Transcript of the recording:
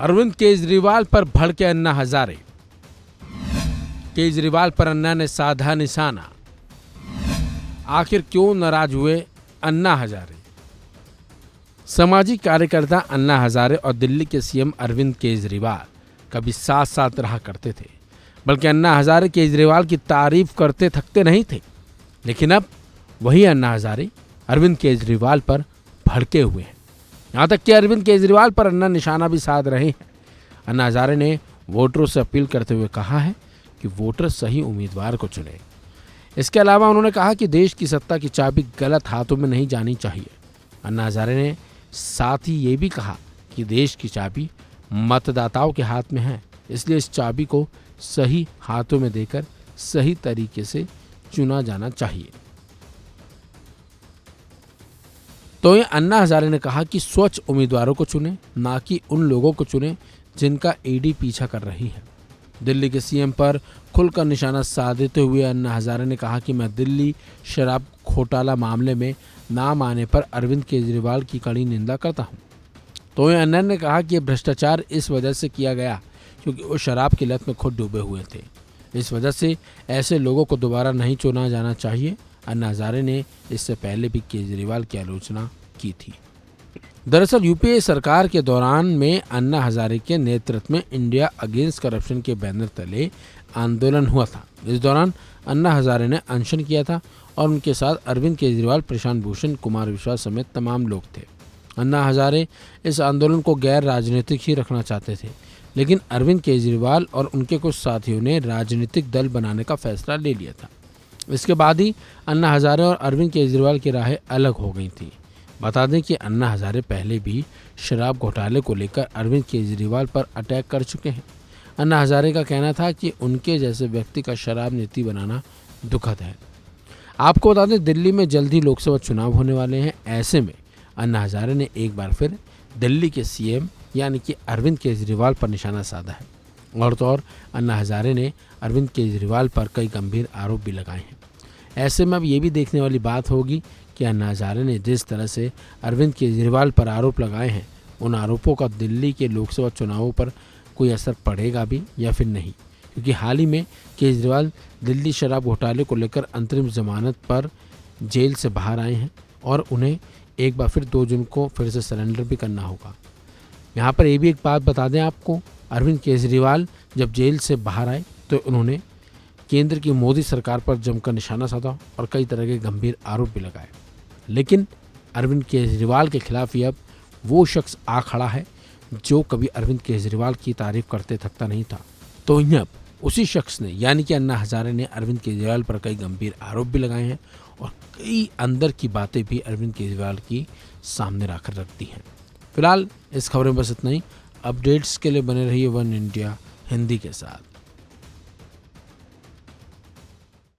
अरविंद केजरीवाल पर भड़के अन्ना हजारे। केजरीवाल पर अन्ना ने साधा निशाना। आखिर क्यों नाराज हुए अन्ना हजारे? सामाजिक कार्यकर्ता अन्ना हजारे और दिल्ली के सीएम अरविंद केजरीवाल कभी साथ साथ रहा करते थे, बल्कि अन्ना हजारे केजरीवाल की तारीफ करते थकते नहीं थे। लेकिन अब वही अन्ना हजारे अरविंद केजरीवाल पर भड़के हुए हैं। यहां तक कि अरविंद केजरीवाल पर अन्ना निशाना भी साध रहे हैं। अन्ना हजारे ने वोटरों से अपील करते हुए कहा है कि वोटर सही उम्मीदवार को चुने। इसके अलावा उन्होंने कहा कि देश की सत्ता की चाबी गलत हाथों में नहीं जानी चाहिए। अन्ना हजारे ने साथ ही ये भी कहा कि देश की चाबी मतदाताओं के हाथ में है, इसलिए इस चाबी को सही हाथों में देकर सही तरीके से चुना जाना चाहिए। तो ये अन्ना हजारे ने कहा कि स्वच्छ उम्मीदवारों को चुने, ना कि उन लोगों को चुने जिनका ईडी पीछा कर रही है। दिल्ली के सीएम पर खुलकर निशाना साधते हुए अन्ना हजारे ने कहा कि मैं दिल्ली शराब घोटाला मामले में नाम आने पर अरविंद केजरीवाल की कड़ी निंदा करता हूं। तो अन्ना ने कहा कि यह भ्रष्टाचार इस वजह से किया गया क्योंकि वो शराब की लत में खुद डूबे हुए थे। इस वजह से ऐसे लोगों को दोबारा नहीं चुना जाना चाहिए। अन्ना हजारे ने इससे पहले भी केजरीवाल की आलोचना की थी। दरअसल यूपीए सरकार के दौरान में अन्ना हजारे के नेतृत्व में इंडिया अगेंस्ट करप्शन के बैनर तले आंदोलन हुआ था। इस दौरान अन्ना हजारे ने अनशन किया था और उनके साथ अरविंद केजरीवाल, प्रशांत भूषण, कुमार विश्वास समेत तमाम लोग थे। अन्ना हजारे इस आंदोलन को गैर राजनीतिक ही रखना चाहते थे, लेकिन अरविंद केजरीवाल और उनके कुछ साथियों ने राजनीतिक दल बनाने का फैसला ले लिया था। इसके बाद ही अन्ना हजारे और अरविंद केजरीवाल की राहें अलग हो गई थी। बता दें कि अन्ना हजारे पहले भी शराब घोटाले को लेकर अरविंद केजरीवाल पर अटैक कर चुके हैं। अन्ना हजारे का कहना था कि उनके जैसे व्यक्ति का शराब नीति बनाना दुखद है। आपको बता दें दिल्ली में जल्द ही लोकसभा चुनाव होने वाले हैं। ऐसे में अन्ना हजारे ने एक बार फिर दिल्ली के सीएम यानी कि अरविंद केजरीवाल पर निशाना साधा है। और तो और अन्ना हजारे ने अरविंद केजरीवाल पर कई गंभीर आरोप भी लगाए हैं। ऐसे में अब ये भी देखने वाली बात होगी कि अन्ना हजारे ने जिस तरह से अरविंद केजरीवाल पर आरोप लगाए हैं, उन आरोपों का दिल्ली के लोकसभा चुनावों पर कोई असर पड़ेगा भी या फिर नहीं। क्योंकि हाल ही में केजरीवाल दिल्ली शराब घोटाले को लेकर अंतरिम जमानत पर जेल से बाहर आए हैं और उन्हें एक बार फिर 2 जून को फिर से सरेंडर भी करना होगा। यहाँ पर ये भी एक बात बता दें आपको, अरविंद केजरीवाल जब जेल से बाहर आए तो उन्होंने केंद्र की मोदी सरकार पर जमकर निशाना साधा और कई तरह के गंभीर आरोप भी लगाए। लेकिन अरविंद केजरीवाल के खिलाफ ही अब वो शख्स आ खड़ा है जो कभी अरविंद केजरीवाल की तारीफ करते थकता नहीं था। तो अब उसी शख्स ने यानी कि अन्ना हजारे ने अरविंद केजरीवाल पर कई गंभीर आरोप भी लगाए हैं और कई अंदर की बातें भी अरविंद केजरीवाल की सामने रखकर रखती हैं। फिलहाल इस खबर में बस इतना ही। अपडेट्स के लिए बने रहिए वन इंडिया हिंदी के साथ।